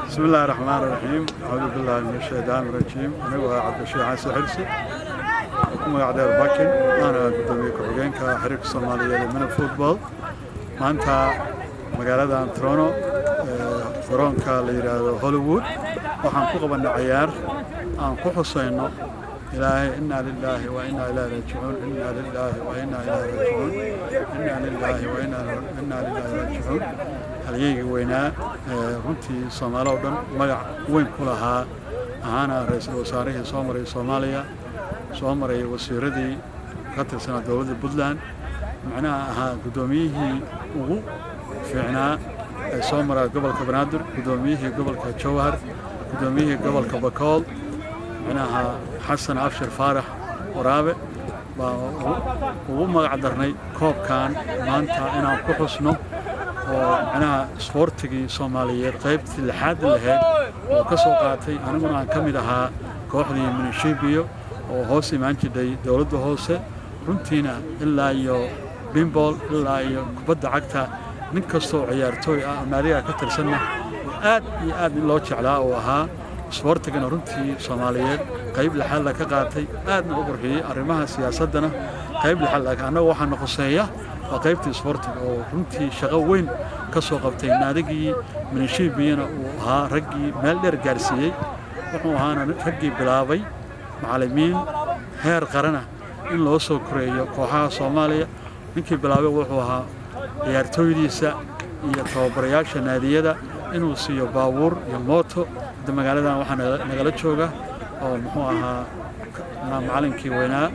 بسم الله الرحمن الرحيم. أعوذ بالله من الشيطان الرجيم. أنا عبد الشيخ حسن حرسي وكما قاعد باكن أنا قدامي كوجين كحرك الصومالية من الفوتبول ما أنت مقالة ترونو فرون كاليرا هوليوود وحنقوق بالنعيار أنقوق حسينه إلهي إنا لله وإنا إليه راجعون إنا لله وإنا إليه راجعون إنا لله وإنا إليه راجعون halyeeyga weynaa runtii Soomaaliya oo dhan magac weyn ku lahaa ahaana ra'iisul wasaarihii soo maray Soomaaliya soo maray wasiiradii ka tirsan dawladda Puntland macnaha ahaa gudoomiyihii ugu fiicnaa ee soo maray gobolka Banaadir gudoomiyihii gobolka Jowhar gudoomiyihii gobolka Bakool macnaha Xasan Afshir Faarax Waraabe baa ugu magac darnay koobkan maanta inaan ku xusno أنا سبورتي سومالية قيبت لحد الهاد وكسو قاتي أنا من كمدها كوحدي من الشيبيو وهوسي مانجدي دولد هوسي رنتينا إلا يو بينبول إلا يو كبد عقتا من كسو عيارتوي ماريا كتر سنة وآد لوتش على وها سبورتي كنا رنتي سومالية قيب لحد لك قاتي آد نقبرحي أرمها سياستنا قيب لحد لك أنا وحن قصية وقيبتي سبورتي ورنتي شغوين كسو قبتي نادقي من الشيء بينا وها رقي مالدر قارسيي وحوهانا رقي بلابي معلمين هير قرنة إن لو سو كريو كوحا صوماليا نكي بلابي وحوها يارتويديسا يتوبرياشا نادية إنو سيو باور يموتو دم قالنا وحنا نغلتشوغا أو محوها معلنكي وينا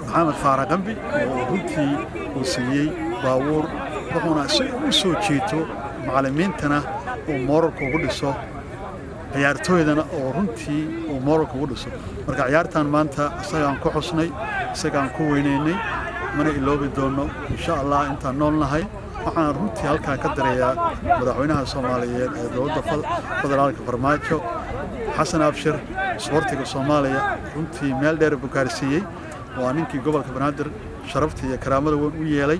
محمد فارق قنبي ورنتي وسيي باور وحنا سو جيتو معلمينتنا ومورك ودسو ciyaartooydana oo runtii oo moorka ugu dhiso marka ciyaartan maanta asagaan ku xusnay asagaan ku weyneynay mana iloobi doono insha Allah inta noolnahay waxaan runtii halka ka dareeyaa madaxweynaha Soomaaliyeed ee dowladda federaalka Farmaajo Xasan Afshir sportiga Soomaaliya runtii meel dheer buu gaarsiiyay waa ninkii gobolka Banaadir sharaftii iyo karaamada weyn u yeelay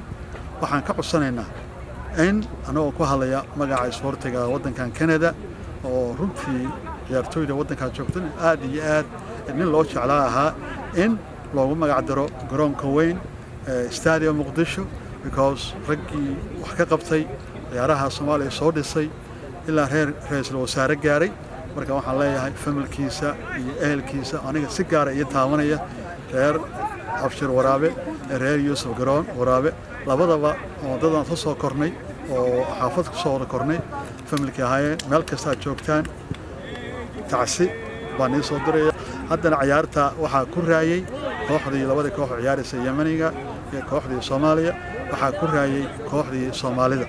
waxaan ka cusanaynaa in anoo ku hadlaya magaca sportiga wadankan Canada oo runtii ciyaartooyda wadanka joogtan aad iyo aad in loo jeclaa ahaa in loogu magac daro garoonka weyn Stadium Muqdisho because ragii wax ka qabtay ciyaaraha Soomaaliya soo dhisay ilaa ra'iisul wasaare gaaray marka waxaan leeyahay familkiisa iyo ehelkiisa aniga si gaar ah iyo taabanaya reer Afshir Waraabe reer Yuusuf Garoon Waraabe labadaba wadadan soo kornay oo xaafad ku soo kornay familka ahaayeen meel kasta joogtaan tacsi baan soo diray haddana ciyaarta waxa ku raayay kooxdii labada koox ciyaaraysa Yemeniga iyo kooxdii Soomaaliya waxa ku raayay kooxdii Soomaalida